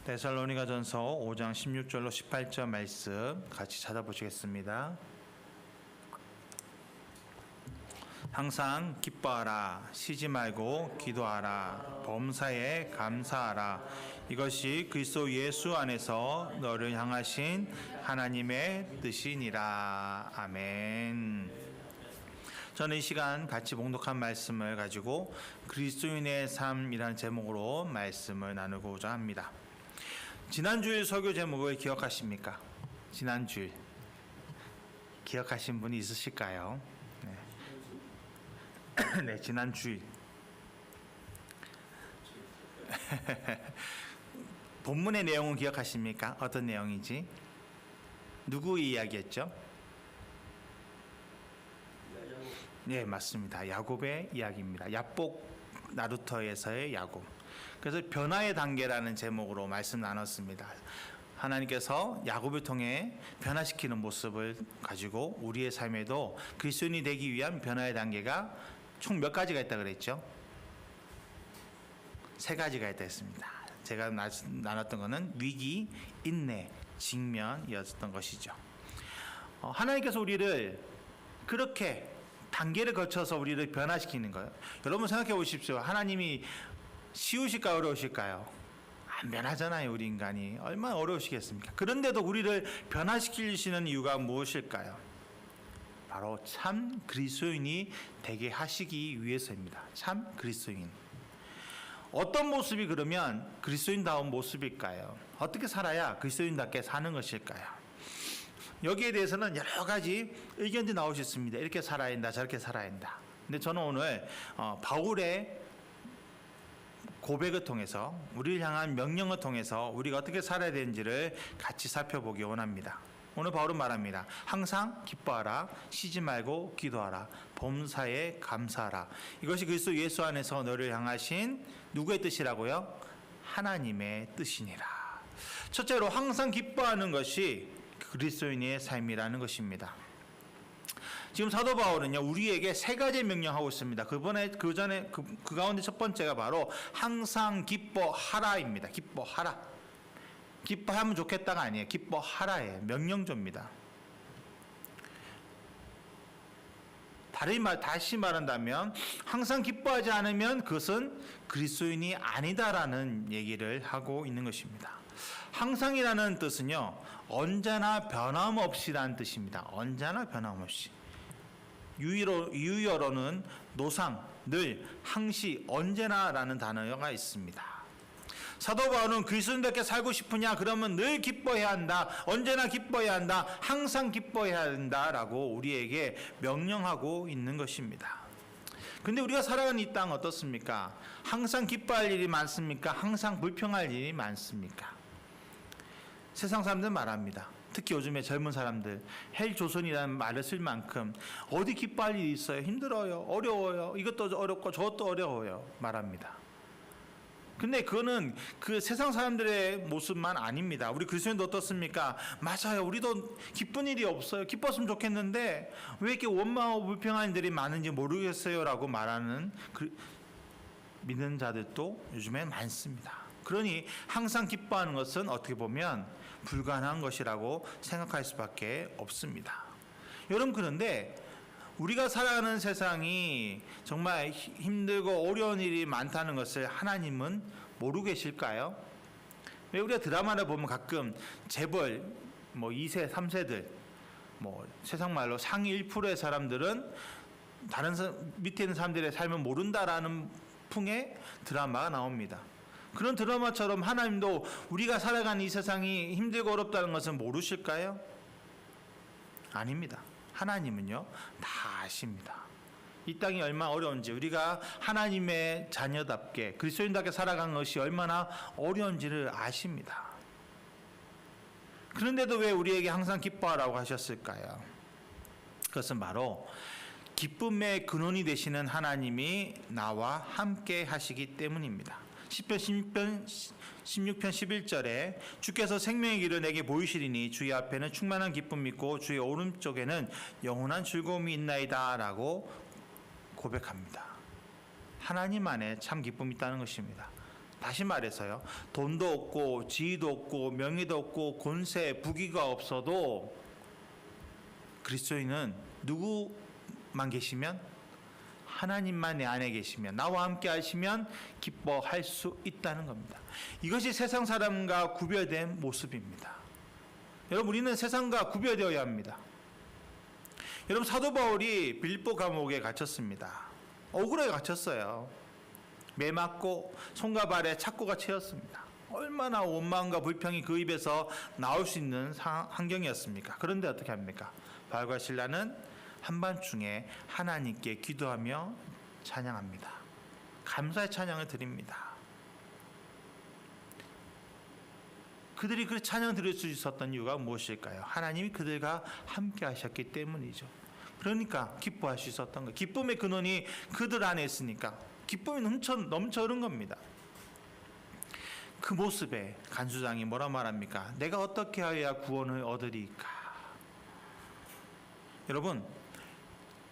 데살로니가전서 5장 16절로 18절 말씀 같이 찾아보시겠습니다. 항상 기뻐하라, 쉬지 말고 기도하라, 범사에 감사하라. 이것이 그리스도 예수 안에서 너를 향하신 하나님의 뜻이니라. 아멘. 저는 이 시간 같이 봉독한 말씀을 가지고 그리스도인의 삶이라는 제목으로 말씀을 나누고자 합니다. 지난주일 설교 제목을 기억하십니까? 지난주일 기억하신 분이 있으실까요? 네, 지난주일 본문의 내용은 기억하십니까? 어떤 내용인지? 누구 이야기였죠? 네, 맞습니다. 야곱의 이야기입니다. 야복 나루토에서의 야곱. 그래서 변화의 단계라는 제목으로 말씀 나눴습니다. 하나님께서 야곱을 통해 변화시키는 모습을 가지고 우리의 삶에도 그리스도인이 되기 위한 변화의 단계가 총 몇 가지가 있다 그랬죠? 3가지가 있다 했습니다. 제가 나눴던 것은 위기, 인내, 직면이었던 것이죠. 하나님께서 우리를 그렇게 단계를 거쳐서 우리를 변화시키는 거예요. 여러분 생각해 보십시오. 하나님이 쉬우실까요? 어려우실까요? 안 변하잖아요. 우리 인간이. 얼마나 어려우시겠습니까? 그런데도 우리를 변화시키시는 이유가 무엇일까요? 바로 참 그리스도인이 되게 하시기 위해서입니다. 참 그리스도인. 어떤 모습이 그러면 그리스도인다운 모습일까요? 어떻게 살아야 그리스도인답게 사는 것일까요? 여기에 대해서는 여러 가지 의견들이 나오셨습니다. 이렇게 살아야 한다, 저렇게 살아야 한다. 근데 저는 오늘 바울의 고백을 통해서, 우리를 향한 명령을 통해서 우리가 어떻게 살아야 되는지를 같이 살펴보기 원합니다. 오늘 바울은 말합니다. 항상 기뻐하라, 쉬지 말고 기도하라, 범사에 감사하라. 이것이 그리스도 예수 안에서 너를 향하신 누구의 뜻이라고요? 하나님의 뜻이니라. 첫째로 항상 기뻐하는 것이 그리스도인의 삶이라는 것입니다. 지금 사도 바울은요, 우리에게 3가지 명령하고 있습니다. 그 가운데 첫 번째가 바로 항상 기뻐하라입니다. 기뻐하라. 기뻐하면 좋겠다가 아니에요. 기뻐하라예요. 명령조입니다. 다시 말한다면 항상 기뻐하지 않으면 그것은 그리스도인이 아니다라는 얘기를 하고 있는 것입니다. 항상이라는 뜻은요, 언제나 변함없이라는 뜻입니다. 언제나 변함없이. 유의어로는 노상, 늘, 항시, 언제나라는 단어가 있습니다. 사도 바울은 그리스도인답게 살고 싶으냐? 그러면 늘 기뻐해야 한다. 언제나 기뻐해야 한다. 항상 기뻐해야 한다라고 우리에게 명령하고 있는 것입니다. 근데 우리가 살아가는 이 땅 어떻습니까? 항상 기뻐할 일이 많습니까? 항상 불평할 일이 많습니까? 세상 사람들은 말합니다. 특히 요즘에 젊은 사람들, 헬조선이라는 말을 쓸 만큼 어디 기뻐할 일이 있어요? 힘들어요. 어려워요. 이것도 어렵고 저것도 어려워요. 말합니다. 근데 그거는 그 세상 사람들의 모습만 아닙니다. 우리 그리스도인도 어떻습니까? 맞아요. 우리도 기쁜 일이 없어요. 기뻤으면 좋겠는데 왜 이렇게 원망하고 불평하는 일이 많은지 모르겠어요 라고 말하는 믿는 자들도 요즘에 많습니다. 그러니 항상 기뻐하는 것은 어떻게 보면 불가능한 것이라고 생각할 수밖에 없습니다. 여러분, 그런데 우리가 살아가는 세상이 정말 힘들고 어려운 일이 많다는 것을 하나님은 모르고 계실까요? 왜 우리가 드라마를 보면 가끔 재벌 2세, 3세들 세상 말로 상위 1%의 사람들은 다른 밑에 있는 사람들의 삶을 모른다라는 풍의 드라마가 나옵니다. 그런 드라마처럼 하나님도 우리가 살아가는 이 세상이 힘들고 어렵다는 것은 모르실까요? 아닙니다. 하나님은요, 다 아십니다. 이 땅이 얼마나 어려운지, 우리가 하나님의 자녀답게 그리스도인답게 살아가는 것이 얼마나 어려운지를 아십니다. 그런데도 왜 우리에게 항상 기뻐하라고 하셨을까요? 그것은 바로 기쁨의 근원이 되시는 하나님이 나와 함께 하시기 때문입니다. 시편 16편 11절에 주께서 생명의 길을 내게 보이시리니 주의 앞에는 충만한 기쁨이 있고 주의 오른쪽에는 영원한 즐거움이 있나이다 라고 고백합니다. 하나님 안에 참 기쁨이 있다는 것입니다. 다시 말해서요, 돈도 없고 지위도 없고 명예도 없고 권세 부귀가 없어도 그리스도인은 누구만 계시면, 하나님만 내 안에 계시면, 나와 함께 하시면 기뻐할 수 있다는 겁니다. 이것이 세상 사람과 구별된 모습입니다. 여러분, 우리는 세상과 구별되어야 합니다. 여러분, 사도 바울이 빌립보 감옥에 갇혔습니다. 억울하게 갇혔어요. 매 맞고 손과 발에 착고가 채였습니다. 얼마나 원망과 불평이 그 입에서 나올 수 있는 환경이었습니까? 그런데 어떻게 합니까? 바울과 실라는 한밤중에 하나님께 기도하며 찬양합니다. 감사의 찬양을 드립니다. 그들이 그 찬양을 드릴 수 있었던 이유가 무엇일까요? 하나님이 그들과 함께 하셨기 때문이죠. 그러니까 기뻐할 수 있었던 거예요. 기쁨의 근원이 그들 안에 있으니까 기쁨이 넘쳐 흐른 겁니다. 그 모습에 간수장이 뭐라 말합니까? 내가 어떻게 하여야 구원을 얻으리까? 여러분,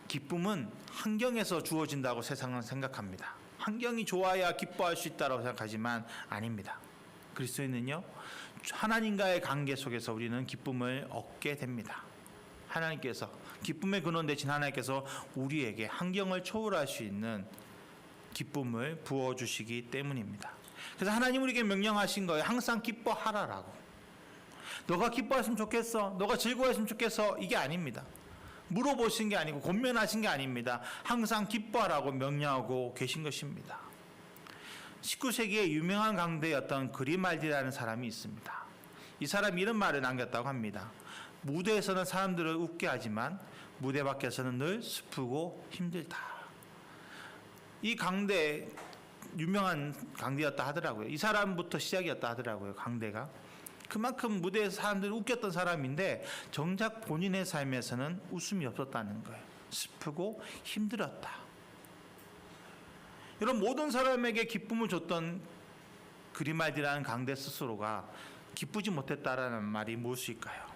기쁨은 환경에서 주어진다고 세상은 생각합니다. 환경이 좋아야 기뻐할 수 있다고 생각하지만 아닙니다. 그리스도인은요, 하나님과의 관계 속에서 우리는 기쁨을 얻게 됩니다. 하나님께서, 기쁨의 근원 되신 하나님께서 우리에게 환경을 초월할 수 있는 기쁨을 부어주시기 때문입니다. 그래서 하나님 우리에게 명령하신 거예요. 항상 기뻐하라라고. 너가 기뻐했으면 좋겠어, 너가 즐거워했으면 좋겠어, 이게 아닙니다. 물어보신 게 아니고 권면하신 게 아닙니다. 항상 기뻐하라고 명령하고 계신 것입니다. 19세기에 유명한 강대였던 그리말디라는 사람이 있습니다. 이 사람이 이런 말을 남겼다고 합니다. 무대에서는 사람들을 웃게 하지만 무대 밖에서는 늘 슬프고 힘들다. 이 강대, 유명한 강대였다 하더라고요. 이 사람부터 시작이었다 하더라고요. 강대가. 그만큼 무대에서 사람들을 웃겼던 사람인데 정작 본인의 삶에서는 웃음이 없었다는 거예요. 슬프고 힘들었다. 이런 모든 사람에게 기쁨을 줬던 그리말디라는 강대 스스로가 기쁘지 못했다라는 말이 무엇일까요?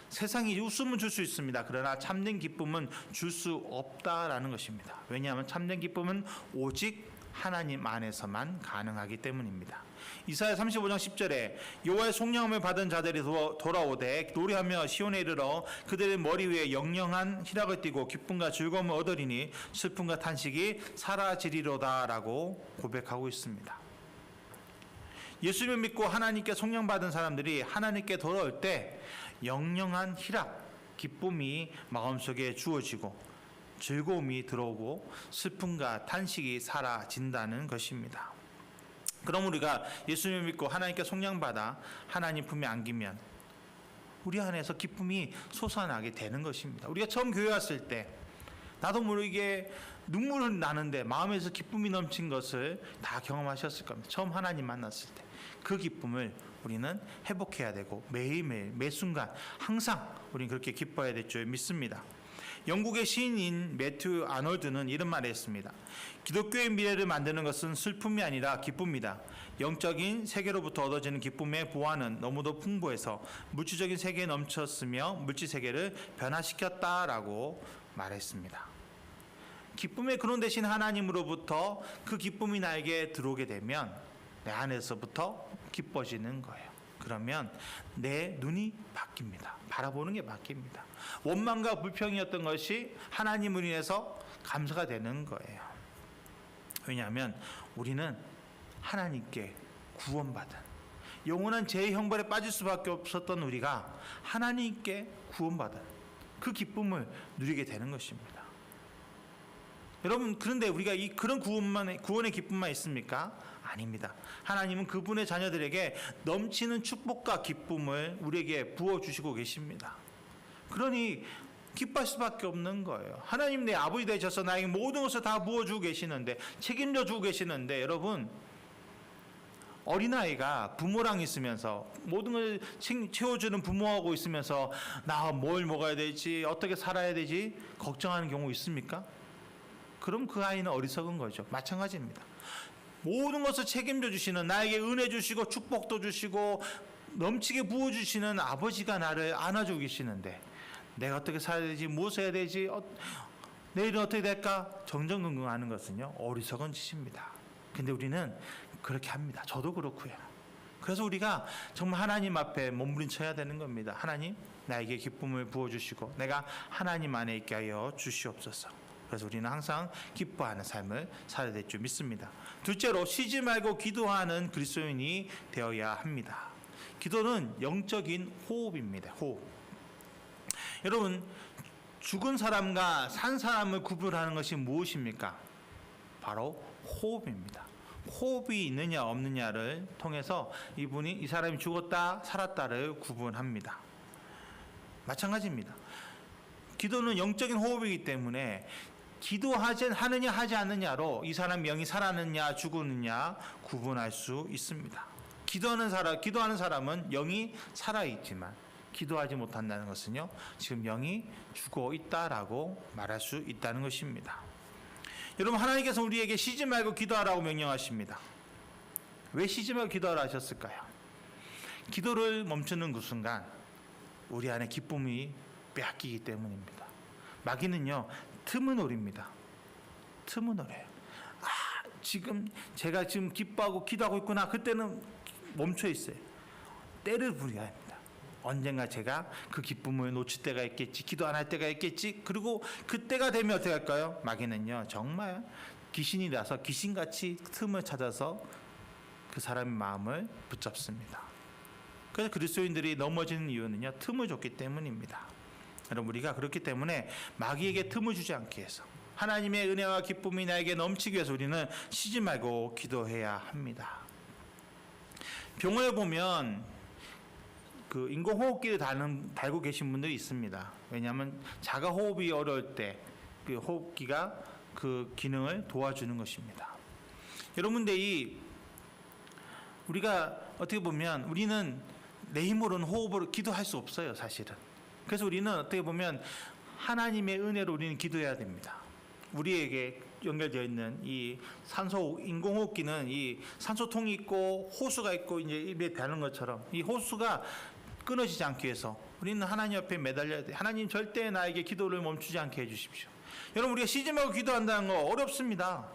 세상이 웃음은 줄 수 있습니다. 그러나 참된 기쁨은 줄 수 없다라는 것입니다. 왜냐하면 참된 기쁨은 오직 하나님 안에서만 가능하기 때문입니다. 이사야 35장 10절에 여호와의 속량함을 받은 자들이 돌아오되 노래하며 시온에 이르러 그들의 머리 위에 영영한 희락을 띠고 기쁨과 즐거움을 얻으리니 슬픔과 탄식이 사라지리로다라고 고백하고 있습니다. 예수님을 믿고 하나님께 속량받은 사람들이 하나님께 돌아올 때 영영한 희락, 기쁨이 마음속에 주어지고 즐거움이 들어오고 슬픔과 탄식이 사라진다는 것입니다. 그럼 우리가 예수님을 믿고 하나님께 속량받아 하나님 품에 안기면 우리 안에서 기쁨이 솟아나게 되는 것입니다. 우리가 처음 교회 왔을 때 나도 모르게 눈물은 나는데 마음에서 기쁨이 넘친 것을 다 경험하셨을 겁니다. 처음 하나님 만났을 때 그 기쁨을 우리는 회복해야 되고 매일매일 매순간 항상 우리는 그렇게 기뻐해야 될 줄 믿습니다. 영국의 시인인 매튜 아놀드는 이런 말을 했습니다. 기독교의 미래를 만드는 것은 슬픔이 아니라 기쁨이다. 영적인 세계로부터 얻어지는 기쁨의 보완은 너무도 풍부해서 물질적인 세계에 넘쳤으며 물질 세계를 변화시켰다라고 말했습니다. 기쁨의 근원 되신 하나님으로부터 그 기쁨이 나에게 들어오게 되면 내 안에서부터 기뻐지는 거예요. 그러면 내 눈이 바뀝니다. 바라보는 게 바뀝니다. 원망과 불평이었던 것이 하나님을 인해서 감사가 되는 거예요. 왜냐하면 우리는 하나님께 구원받은 영원한 죄의 형벌에 빠질 수밖에 없었던 우리가 하나님께 구원받은 그 기쁨을 누리게 되는 것입니다. 여러분, 그런데 우리가 그런 구원의 기쁨만 있습니까? 아닙니다. 하나님은 그분의 자녀들에게 넘치는 축복과 기쁨을 우리에게 부어주시고 계십니다. 그러니 기뻐할 수밖에 없는 거예요. 하나님 내 아버지 되셔서 나에게 모든 것을 다 부어주고 계시는데, 책임져 주고 계시는데, 여러분, 어린아이가 부모랑 있으면서 모든 걸 채워주는 부모하고 있으면서 나 뭘 먹어야 되지, 어떻게 살아야 되지 걱정하는 경우 있습니까? 그럼 그 아이는 어리석은 거죠. 마찬가지입니다. 모든 것을 책임져 주시는, 나에게 은혜 주시고 축복도 주시고 넘치게 부어주시는 아버지가 나를 안아주고 계시는데 내가 어떻게 살아야 되지, 무엇을 해야 되지, 내일은 어떻게 될까 정정긍긍하는 것은요, 어리석은 짓입니다. 근데 우리는 그렇게 합니다. 저도 그렇고요. 그래서 우리가 정말 하나님 앞에 몸부림쳐야 되는 겁니다. 하나님, 나에게 기쁨을 부어주시고 내가 하나님 안에 있게 하여 주시옵소서. 그래서 우리는 항상 기뻐하는 삶을 살아야 될 줄 믿습니다. 둘째로, 쉬지 말고 기도하는 그리스도인이 되어야 합니다. 기도는 영적인 호흡입니다. 호흡. 여러분, 죽은 사람과 산 사람을 구분하는 것이 무엇입니까? 바로 호흡입니다. 호흡이 있느냐 없느냐를 통해서 이 사람이 죽었다 살았다를 구분합니다. 마찬가지입니다. 기도는 영적인 호흡이기 때문에 하느냐 하지 않느냐로 이 사람 영이 살았느냐 죽었느냐 구분할 수 있습니다. 기도하는 사람은 영이 살아있지만 기도하지 못한다는 것은요, 지금 영이 죽어 있다라고 말할 수 있다는 것입니다. 여러분, 하나님께서 우리에게 쉬지 말고 기도하라고 명령하십니다. 왜 쉬지 말고 기도하라 하셨을까요? 기도를 멈추는 그 순간 우리 안에 기쁨이 빼앗기기 때문입니다. 마귀는요, 틈을 노립니다. 틈을 노려요. 제가 지금 기뻐하고 기도하고 있구나. 그때는 멈춰 있어요. 때를 부려야 합니다. 언젠가 제가 그 기쁨을 놓칠 때가 있겠지, 기도 안 할 때가 있겠지. 그리고 그때가 되면 어떻게 할까요? 마귀는요, 정말 귀신이라서 귀신같이 틈을 찾아서 그 사람의 마음을 붙잡습니다. 그래서 그리스도인들이 넘어지는 이유는요, 틈을 줬기 때문입니다. 여러분, 우리가 그렇기 때문에 마귀에게 틈을 주지 않기 위해서, 하나님의 은혜와 기쁨이 나에게 넘치기 위해서 우리는 쉬지 말고 기도해야 합니다. 병원에 보면 그 인공호흡기를 달고 계신 분들이 있습니다. 왜냐하면 자가 호흡이 어려울 때 그 호흡기가 그 기능을 도와주는 것입니다. 여러분들, 우리가 어떻게 보면 우리는 내 힘으로는 호흡으로 기도할 수 없어요, 사실은. 그래서 우리는 어떻게 보면 하나님의 은혜로 우리는 기도해야 됩니다. 우리에게 연결되어 있는 이 인공호흡기는 이 산소통이 있고 호수가 있고 이제 입에 대는 것처럼 이 호수가 끊어지지 않기 위해서 우리는 하나님 옆에 매달려야 돼. 하나님, 절대 나에게 기도를 멈추지 않게 해주십시오. 여러분, 우리가 쉬지 말고 기도한다는 거 어렵습니다.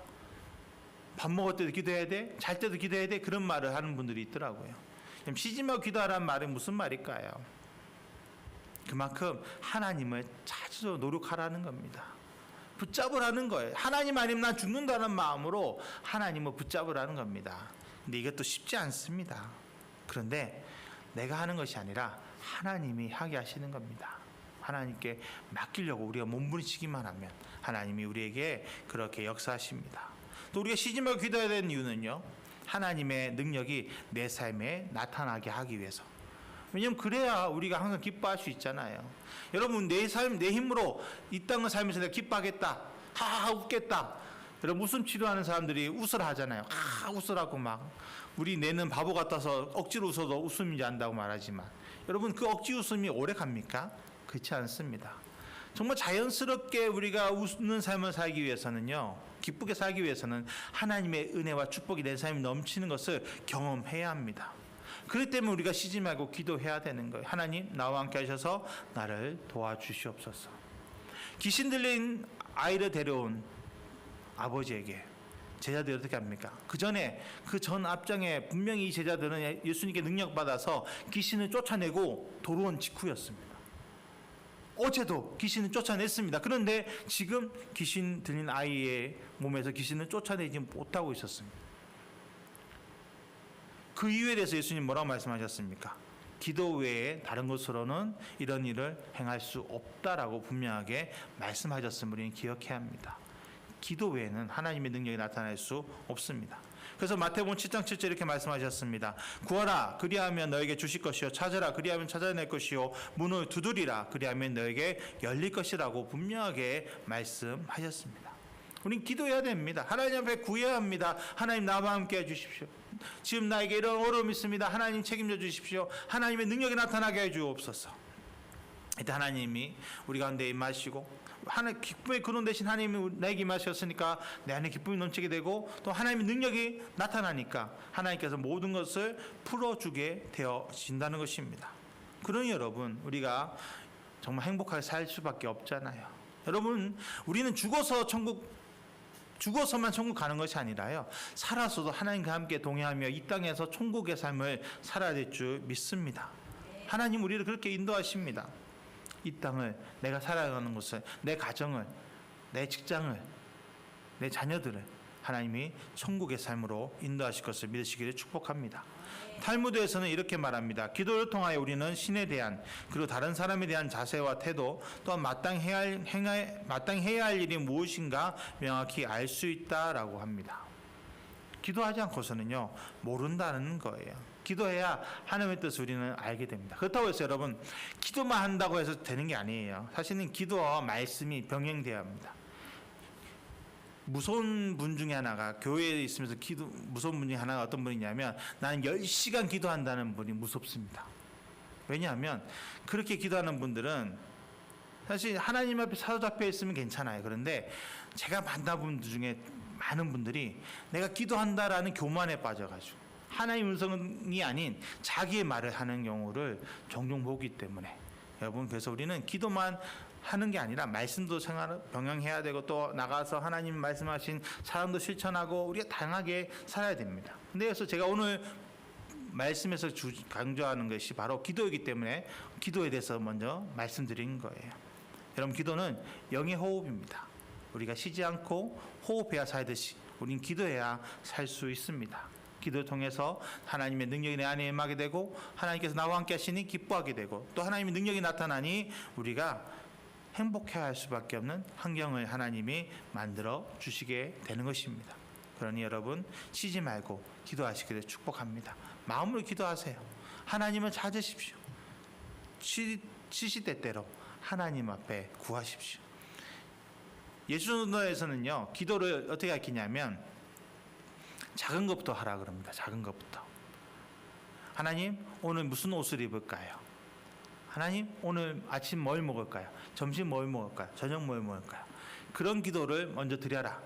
밥 먹을 때도 기도해야 돼, 잘 때도 기도해야 돼, 그런 말을 하는 분들이 있더라고요. 그럼 쉬지 말고 기도하라는 말은 무슨 말일까요? 그만큼 하나님을 찾으려 노력하라는 겁니다. 붙잡으라는 거예요. 하나님 아니면 난 죽는다는 마음으로 하나님을 붙잡으라는 겁니다. 근데 이것도 쉽지 않습니다. 그런데 내가 하는 것이 아니라 하나님이 하게 하시는 겁니다. 하나님께 맡기려고 우리가 몸부림치기만 하면 하나님이 우리에게 그렇게 역사하십니다. 또 우리가 쉬지 말고 기도해야 되는 이유는요, 하나님의 능력이 내 삶에 나타나게 하기 위해서. 왜냐하면 그래야 우리가 항상 기뻐할 수 있잖아요. 여러분, 내 삶, 내 힘으로 이 땅을 살면서 내가 기뻐하겠다, 하하하 웃겠다. 여러분, 웃음 치료하는 사람들이 웃으라 하잖아요. 웃으라고 막. 우리 내는 바보 같아서 억지로 웃어도 웃음인지 안다고 말하지만, 여러분, 그 억지 웃음이 오래 갑니까? 그렇지 않습니다. 정말 자연스럽게 우리가 웃는 삶을 살기 위해서는요, 기쁘게 살기 위해서는 하나님의 은혜와 축복이 내 삶에 넘치는 것을 경험해야 합니다. 그렇기 때문에 우리가 쉬지 말고 기도해야 되는 거예요. 하나님, 나와 함께 하셔서 나를 도와주시옵소서. 귀신 들린 아이를 데려온 아버지에게 제자들이 어떻게 합니까? 그 전 앞장에 분명히 이 제자들은 예수님께 능력받아서 귀신을 쫓아내고 돌아온 직후였습니다. 어제도 귀신을 쫓아냈습니다. 그런데 지금 귀신 들린 아이의 몸에서 귀신을 쫓아내지 못하고 있었습니다. 그 이유에 대해서 예수님 뭐라고 말씀하셨습니까? 기도 외에 다른 것으로는 이런 일을 행할 수 없다라고 분명하게 말씀하셨음을 우리는 기억해야 합니다. 기도 외에는 하나님의 능력이 나타날 수 없습니다. 그래서 마태복음 7장 7절 이렇게 말씀하셨습니다. 구하라, 그리하면 너에게 주실 것이요, 찾으라, 그리하면 찾아낼 것이요, 문을 두드리라, 그리하면 너에게 열릴 것이라고 분명하게 말씀하셨습니다. 우리는 기도해야 됩니다. 하나님 앞에 구해야 합니다. 하나님, 나와 함께 해주십시오. 지금 나에게 이런 어려움이 있습니다. 하나님 책임져 주십시오. 하나님의 능력이 나타나게 해주옵소서. 이때 하나님이 우리 가운데 임하시고, 기쁨의 근원 되신 하나님이 나에게 임하셨으니까 내 안에 기쁨이 넘치게 되고, 또 하나님의 능력이 나타나니까 하나님께서 모든 것을 풀어주게 되어진다는 것입니다. 그러니 여러분, 우리가 정말 행복하게 살 수밖에 없잖아요. 여러분, 우리는 죽어서 천국 죽어서만 천국 가는 것이 아니라요, 살아서도 하나님과 함께 동행하며 이 땅에서 천국의 삶을 살아야 될 줄 믿습니다. 하나님 우리를 그렇게 인도하십니다. 이 땅을, 내가 살아가는 곳을, 내 가정을, 내 직장을, 내 자녀들을 하나님이 천국의 삶으로 인도하실 것을 믿으시기를 축복합니다. 탈무드에서는 이렇게 말합니다. 기도를 통하여 우리는 신에 대한, 그리고 다른 사람에 대한 자세와 태도, 또한 마땅히 해야 할 일이 무엇인가 명확히 알 수 있다라고 합니다. 기도하지 않고서는요, 모른다는 거예요. 기도해야 하나님의 뜻을 우리는 알게 됩니다. 그렇다고 해서 여러분, 기도만 한다고 해서 되는 게 아니에요. 사실은 기도와 말씀이 병행돼야 합니다. 무서운 분 중에 하나가, 교회에 있으면서 무서운 분 중에 하나가 어떤 분이냐면, 나는 10시간 기도한다는 분이 무섭습니다. 왜냐하면 그렇게 기도하는 분들은 사실 하나님 앞에 사로잡혀 있으면 괜찮아요. 그런데 제가 만나본 분 중에 많은 분들이 내가 기도한다라는 교만에 빠져가지고 하나님 음성이 아닌 자기의 말을 하는 경우를 종종 보기 때문에, 여러분, 그래서 우리는 기도만 하는 게 아니라 말씀도 병행해야 되고, 또 나가서 하나님 말씀하신 사랑도 실천하고 우리가 다양하게 살아야 됩니다. 근데 그래서 제가 오늘 말씀에서 강조하는 것이 바로 기도이기 때문에 기도에 대해서 먼저 말씀드린 거예요. 여러분, 기도는 영의 호흡입니다. 우리가 쉬지 않고 호흡해야 살듯이 우리는 기도해야 살 수 있습니다. 기도를 통해서 하나님의 능력이 내 안에 임하게 되고, 하나님께서 나와 함께 하시니 기뻐하게 되고, 또 하나님의 능력이 나타나니 우리가 행복해야 할 수밖에 없는 환경을 하나님이 만들어 주시게 되는 것입니다. 그러니 여러분, 쉬지 말고 기도하시기를 축복합니다. 마음으로 기도하세요. 하나님을 찾으십시오. 시시때때로 하나님 앞에 구하십시오. 예수님에서는요, 기도를 어떻게 가르치냐면 작은 것부터 하라 그럽니다. 작은 것부터. 하나님, 오늘 무슨 옷을 입을까요? 하나님, 오늘 아침 뭘 먹을까요? 점심 뭘 먹을까요? 저녁 뭘 먹을까요? 그런 기도를 먼저 드려라.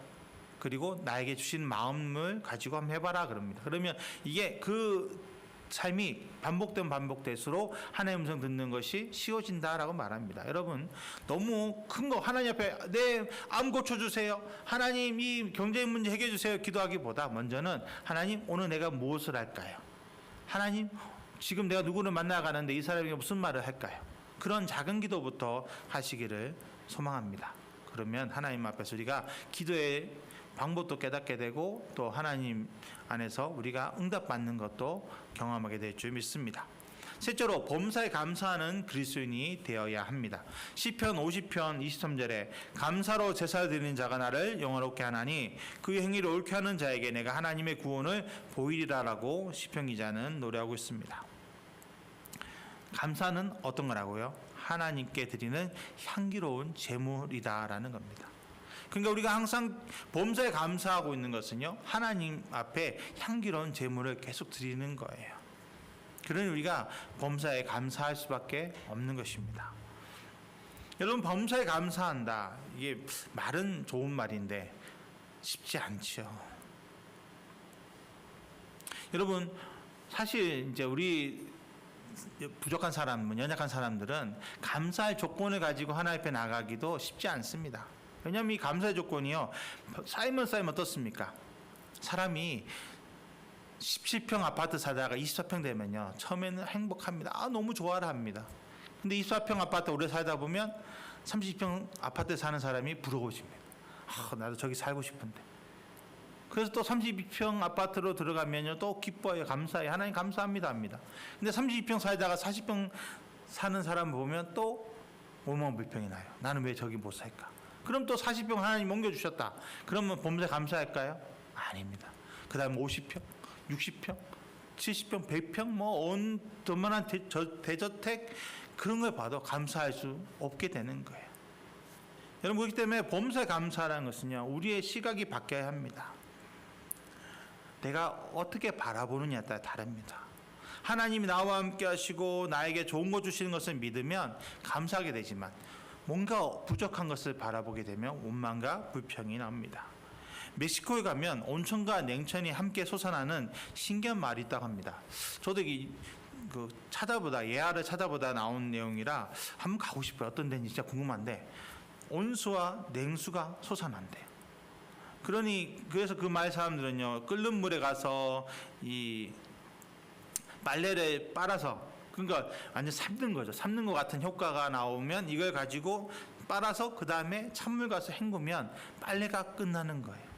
그리고 나에게 주신 마음을 가지고 한번 해봐라 그럽니다. 그러면 이게 그 삶이 반복될수록 하나님의 음성 듣는 것이 쉬워진다라고 말합니다. 여러분, 너무 큰 거 하나님 앞에 내 암 고쳐주세요, 하나님 이 경제 문제 해결해 주세요 기도하기보다 먼저는 하나님, 오늘 내가 무엇을 할까요? 하나님, 지금 내가 누구를 만나가는데 이 사람이 무슨 말을 할까요? 그런 작은 기도부터 하시기를 소망합니다. 그러면 하나님 앞에서 우리가 기도의 방법도 깨닫게 되고, 또 하나님 안에서 우리가 응답받는 것도 경험하게 될 줄 믿습니다. 셋째로, 범사에 감사하는 그리스도인이 되어야 합니다. 시편 50편 23절에 감사로 제사를 드리는 자가 나를 영화롭게 하나니 그의 행위를 옳게 하는 자에게 내가 하나님의 구원을 보이리라라고 시편 기자는 노래하고 있습니다. 감사는 어떤 거라고요? 하나님께 드리는 향기로운 제물이다라는 겁니다. 그러니까 우리가 항상 범사에 감사하고 있는 것은요, 하나님 앞에 향기로운 제물을 계속 드리는 거예요. 그러니 우리가 범사에 감사할 수밖에 없는 것입니다. 여러분, 범사에 감사한다, 이게 말은 좋은 말인데 쉽지 않죠. 여러분, 사실 이제 우리 부족한 사람, 연약한 사람들은 감사할 조건을 가지고 하나님 앞에 나가기도 쉽지 않습니다. 왜냐하면 이 감사의 조건이요, 쌓이면 어떻습니까? 사람이 17평 아파트 살다가 24평 되면요, 처음에는 행복합니다. 너무 좋아라 합니다. 근데 24평 아파트 오래 살다 보면 30평 아파트에 사는 사람이 부러워집니다. 나도 저기 살고 싶은데. 그래서 또 32평 아파트로 들어가면요, 또 기뻐요, 감사해요, 하나님 감사합니다 합니다. 근데 32평 살다가 40평 사는 사람 보면 또 오만불평이 나요. 나는 왜 저기 못 살까? 그럼 또 40평 하나님 옮겨주셨다. 그러면 범사에 감사할까요? 아닙니다. 그 다음 50평, 60평, 70평, 100평, 얼마나 대저택, 그런 걸 봐도 감사할 수 없게 되는 거예요. 여러분, 그렇기 때문에 범사에 감사라는 것은요, 우리의 시각이 바뀌어야 합니다. 내가 어떻게 바라보느냐에 따라 다릅니다. 하나님이 나와 함께 하시고 나에게 좋은 거 주시는 것을 믿으면 감사하게 되지만, 뭔가 부족한 것을 바라보게 되면 원망과 불평이 납니다. 멕시코에 가면 온천과 냉천이 함께 솟아나는 신기한 말이 있다고 합니다. 저도 예화를 찾아보다 나온 내용이라 한번 가고 싶어요. 어떤 데인지 진짜 궁금한데, 온수와 냉수가 솟아난대요. 그래서 그 마을 사람들은요, 끓는 물에 가서 이 빨래를 빨아서, 그러니까 완전 삶는 거죠. 삶는 것 같은 효과가 나오면 이걸 가지고 빨아서 그 다음에 찬물 가서 헹구면 빨래가 끝나는 거예요.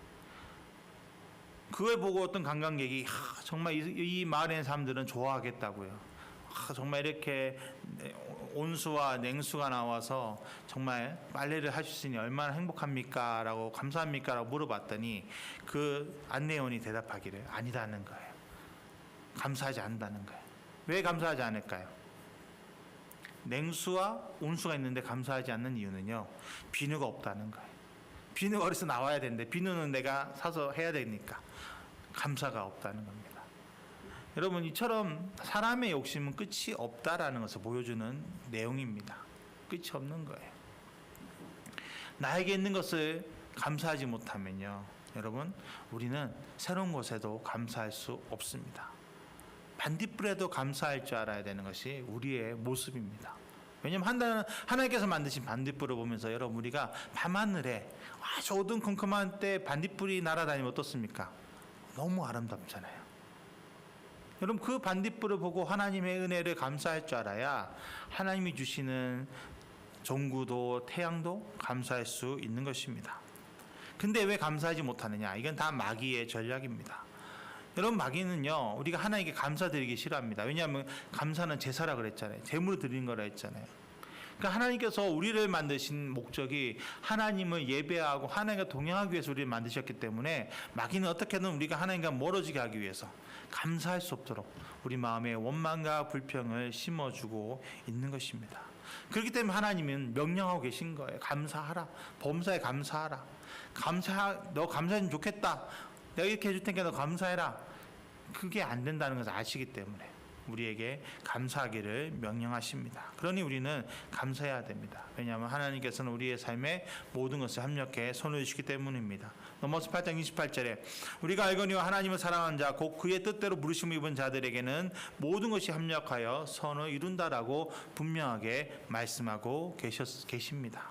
그걸 보고 어떤 관광객이 정말 이 마을에 있는 사람들은 좋아하겠다고요. 정말 이렇게 온수와 냉수가 나와서 정말 빨래를 하실 수 있으니 얼마나 행복합니까? 라고 감사합니까? 라고 물어봤더니 그 안내원이 대답하기를 아니다는 거예요. 감사하지 않는다는 거예요. 왜 감사하지 않을까요? 냉수와 온수가 있는데 감사하지 않는 이유는요, 비누가 없다는 거예요. 비누가 어디서 나와야 되는데 비누는 내가 사서 해야 되니까 감사가 없다는 겁니다. 여러분, 이처럼 사람의 욕심은 끝이 없다라는 것을 보여주는 내용입니다. 끝이 없는 거예요. 나에게 있는 것을 감사하지 못하면요, 여러분, 우리는 새로운 것에도 감사할 수 없습니다. 반딧불에도 감사할 줄 알아야 되는 것이 우리의 모습입니다. 왜냐하면 하나님께서 만드신 반딧불을 보면서 여러분, 우리가 밤하늘에 아주 어두컴컴한 때 반딧불이 날아다니면 어떻습니까? 너무 아름답잖아요. 여러분, 그 반딧불을 보고 하나님의 은혜를 감사할 줄 알아야 하나님이 주시는 종구도 태양도 감사할 수 있는 것입니다. 근데 왜 감사하지 못하느냐? 이건 다 마귀의 전략입니다. 여러분, 마귀는요, 우리가 하나님께 감사드리기 싫어합니다. 왜냐하면 감사는 제사라 그랬잖아요. 제물을 드리는 거라 했잖아요. 그러니까 하나님께서 우리를 만드신 목적이 하나님을 예배하고 하나님과 동행하기 위해서 우리를 만드셨기 때문에 마귀는 어떻게든 우리가 하나님과 멀어지게 하기 위해서 감사할 수 없도록 우리 마음에 원망과 불평을 심어주고 있는 것입니다. 그렇기 때문에 하나님은 명령하고 계신 거예요. 감사하라. 범사에 감사하라. 너 감사하면 좋겠다. 내가 이렇게 해줄 테니까 너 감사해라. 그게 안 된다는 것을 아시기 때문에 우리에게 감사하기를 명령하십니다. 그러니 우리는 감사해야 됩니다. 왜냐하면 하나님께서는 우리의 삶에 모든 것을 합력해 손을 주시기 때문입니다. 로마서 8장 28절에 우리가 알거니와 하나님을 사랑하는 자 곧 그의 뜻대로 부르심을 입은 자들에게는 모든 것이 합력하여 선을 이룬다라고 분명하게 말씀하고 계십니다.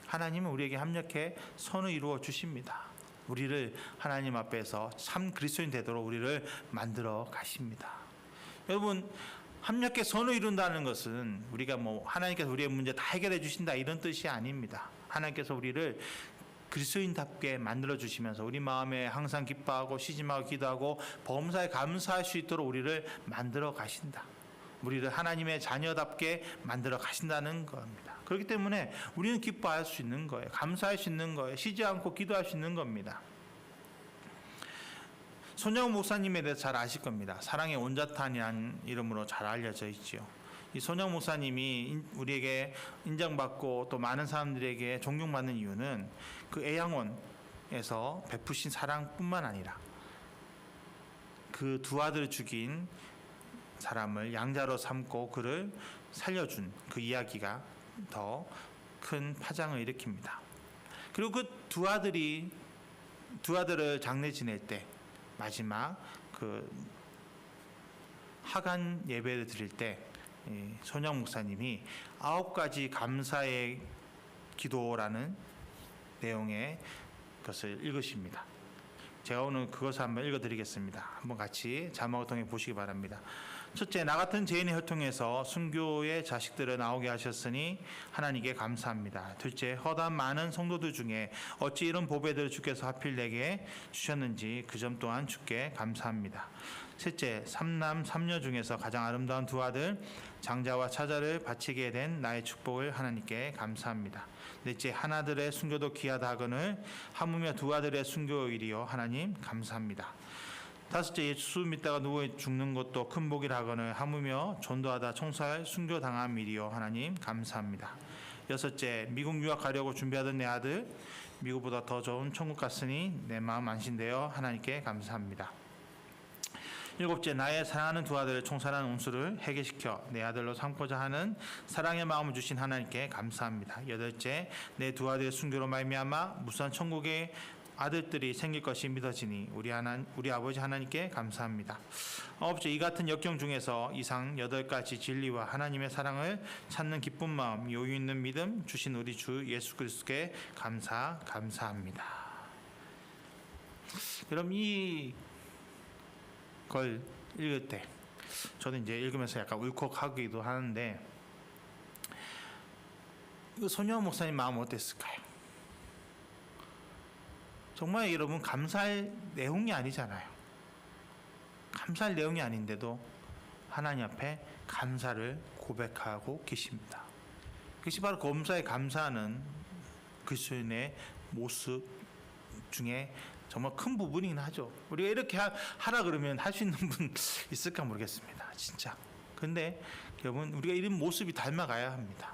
하나님은 우리에게 합력해 선을 이루어 주십니다. 우리를 하나님 앞에서 참 그리스도인 되도록 우리를 만들어 가십니다. 여러분, 합력해 선을 이룬다는 것은 우리가 하나님께서 우리의 문제 다 해결해 주신다 이런 뜻이 아닙니다. 하나님께서 우리를 그리스도인답게 만들어 주시면서 우리 마음에 항상 기뻐하고 시짐하고 기도하고 범사에 감사할 수 있도록 우리를 만들어 가신다. 우리를 하나님의 자녀답게 만들어 가신다는 겁니다. 그렇기 때문에 우리는 기뻐할 수 있는 거예요. 감사할 수 있는 거예요. 쉬지 않고 기도할 수 있는 겁니다. 손영훈 목사님에 대해서 잘 아실 겁니다. 사랑의 온자탄이라는 이름으로 잘 알려져 있지요. 이 손영훈 목사님이 우리에게 인정받고 또 많은 사람들에게 존경받는 이유는 그 애양원에서 베푸신 사랑뿐만 아니라 그 두 아들을 죽인 사람을 양자로 삼고 그를 살려준 그 이야기가 더 큰 파장을 일으킵니다. 그리고 그 두 아들을 장례 지낼 때 마지막 그 하간 예배를 드릴 때 손영 목사님이 9가지 감사의 기도라는 내용의 것을 읽으십니다. 제가 오늘 그것을 한번 읽어드리겠습니다. 한번 같이 자막을 통해 보시기 바랍니다. 첫째, 나 같은 죄인의 혈통에서 순교의 자식들을 나오게 하셨으니 하나님께 감사합니다. 둘째, 허다한 많은 성도들 중에 어찌 이런 보배들을 주께서 하필 내게 주셨는지 그 점 또한 주께 감사합니다. 셋째, 삼남 삼녀 중에서 가장 아름다운 두 아들 장자와 차자를 바치게 된 나의 축복을 하나님께 감사합니다. 넷째, 하나들의 순교도 귀하다 하거늘 하물며 두 아들의 순교일이요 하나님 감사합니다. 다섯째, 예수 믿다가 누워 죽는 것도 큰 복이라 하거늘 하물며 전도하다 총살 순교당한 일이요 하나님 감사합니다. 여섯째, 미국 유학 가려고 준비하던 내 아들 미국보다 더 좋은 천국 갔으니 내 마음 안심되어 하나님께 감사합니다. 일곱째, 나의 사랑하는 두 아들을 총살한 원수를 해결시켜 내 아들로 삼고자 하는 사랑의 마음을 주신 하나님께 감사합니다. 여덟째, 내 두 아들의 순교로 말미암아 무수한 천국의 아들들이 생길 것이 믿어지니 우리 아버지 하나님께 감사합니다. 아홉째, 이 같은 역경 중에서 이상 8가지 진리와 하나님의 사랑을 찾는 기쁜 마음, 여유 있는 믿음 주신 우리 주 예수 그리스도께 감사합니다. 그럼 이걸 읽을 때 저는 이제 읽으면서 약간 울컥하기도 하는데, 이 손영원 목사님 마음 어땠을까요? 정말 여러분 감사할 내용이 아니잖아요. 감사할 내용이 아닌데도 하나님 앞에 감사를 고백하고 계십니다. 그것이 바로 범사에 감사하는 그리스도인의 모습 중에 정말 큰 부분이긴 하죠. 우리가 이렇게 하라 그러면 할 수 있는 분 있을까 모르겠습니다. 진짜. 근데 여러분, 우리가 이런 모습이 닮아가야 합니다.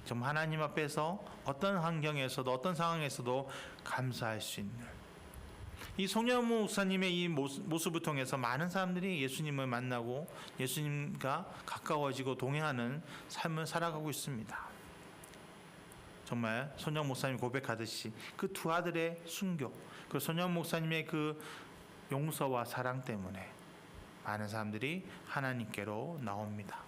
정말 하나님 앞에서 어떤 환경에서도 어떤 상황에서도 감사할 수 있는, 이 송영원 목사님의 이 모습을 통해서 많은 사람들이 예수님을 만나고 예수님과 가까워지고 동행하는 삶을 살아가고 있습니다. 정말 손영원 목사님 고백하듯이 그 두 아들의 순교, 그 손영원 목사님의 그 용서와 사랑 때문에 많은 사람들이 하나님께로 나옵니다.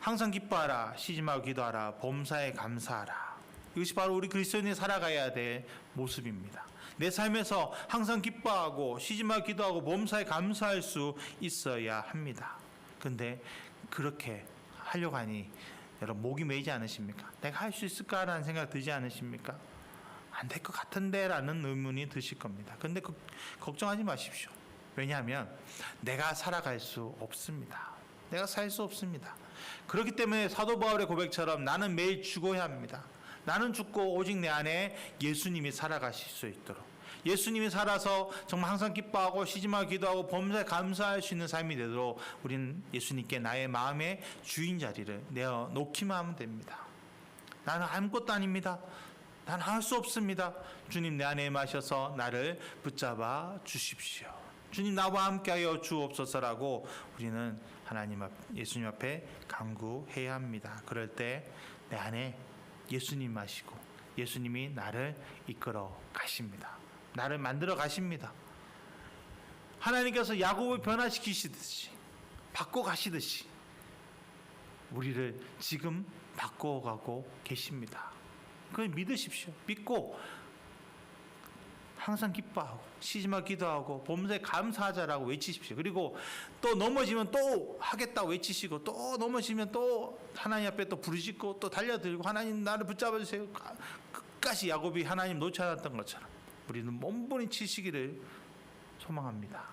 항상 기뻐하라, 쉬지 말고 기도하라, 범사에 감사하라. 이것이 바로 우리 그리스도인이 살아가야 될 모습입니다. 내 삶에서 항상 기뻐하고 쉬지 말고 기도하고 범사에 감사할 수 있어야 합니다. 근데 그렇게 하려고 하니 여러분 목이 메이지 않으십니까? 내가 할 수 있을까라는 생각 들지 않으십니까? 안 될 것 같은데 라는 의문이 드실 겁니다. 근데 걱정하지 마십시오. 왜냐하면 내가 살아갈 수 없습니다. 내가 살 수 없습니다. 그렇기 때문에 사도 바울의 고백처럼 나는 매일 죽어야 합니다. 나는 죽고 오직 내 안에 예수님이 살아가실 수 있도록, 예수님이 살아서 정말 항상 기뻐하고 쉬지 말고 기도하고 범사에 감사할 수 있는 삶이 되도록 우리는 예수님께 나의 마음의 주인 자리를 내어놓기만 하면 됩니다. 나는 아무것도 아닙니다. 나는 할 수 없습니다. 주님 내 안에 임하셔서 나를 붙잡아 주십시오. 주님 나와 함께하여 주옵소서라고 우리는 하나님 앞, 예수님 앞에 간구해야 합니다. 그럴 때 내 안에 예수님 마시고 예수님이 나를 이끌어 가십니다. 나를 만들어 가십니다. 하나님께서 야곱을 변화시키시듯이, 바꿔 가시듯이 우리를 지금 바꿔가고 계십니다. 그걸 믿으십시오. 믿고 항상 기뻐하고 쉬지 말고 기도하고 범사에 감사하자라고 외치십시오. 그리고 또 넘어지면 또 하겠다고 외치시고, 또 넘어지면 또 하나님 앞에 또 부르짖고 또 달려들고, 하나님 나를 붙잡아 주세요. 끝까지 야곱이 하나님 놓지 않았던 것처럼 우리는 몸부림 치시기를 소망합니다.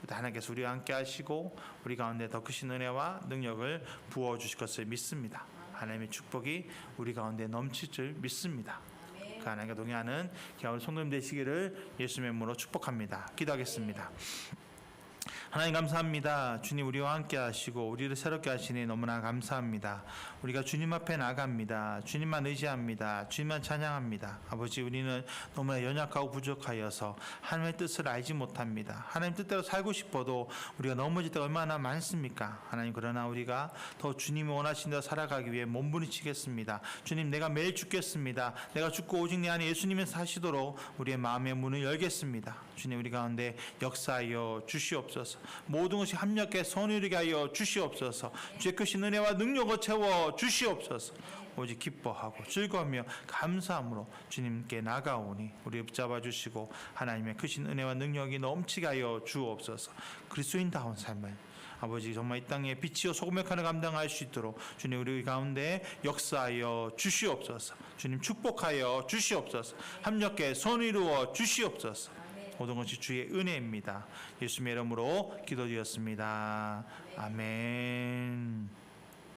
그때 하나님께서 우리와 함께 하시고 우리 가운데 더 크신 은혜와 능력을 부어주실 것을 믿습니다. 하나님의 축복이 우리 가운데 넘칠 줄 믿습니다. 그 하나님과 동행하는 겨울 성도님 되시기를 예수님의 이름으로 축복합니다. 기도하겠습니다. 하나님 감사합니다. 주님 우리와 함께 하시고 우리를 새롭게 하시니 너무나 감사합니다. 우리가 주님 앞에 나갑니다. 주님만 의지합니다. 주님만 찬양합니다. 아버지, 우리는 너무나 연약하고 부족하여서 하나님의 뜻을 알지 못합니다. 하나님 뜻대로 살고 싶어도 우리가 넘어질 때가 얼마나 많습니까? 하나님, 그러나 우리가 더 주님이 원하신 대로 살아가기 위해 몸부림치겠습니다. 주님, 내가 매일 죽겠습니다. 내가 죽고 오직 내 안에 예수님이 사시도록 우리의 마음의 문을 열겠습니다. 주님, 우리 가운데 역사하여 주시옵소서. 모든 것이 합력해 선을 이루게 하여 주시옵소서. 주의 크신 은혜와 능력을 채워 주시옵소서. 오직 기뻐하고 즐거우며 감사함으로 주님께 나가오니 우리 붙잡아 주시고 하나님의 크신 은혜와 능력이 넘치게 하여 주옵소서. 그리스도인다운 삶을 아버지 정말 이 땅에 빛이요 소금의 칼을 감당할 수 있도록 주님 우리 가운데 역사하여 주시옵소서. 주님 축복하여 주시옵소서. 합력해 선 이루어 주시옵소서. 모든 것이 주의 은혜입니다. 예수님의 이름으로 기도드렸습니다. 아멘.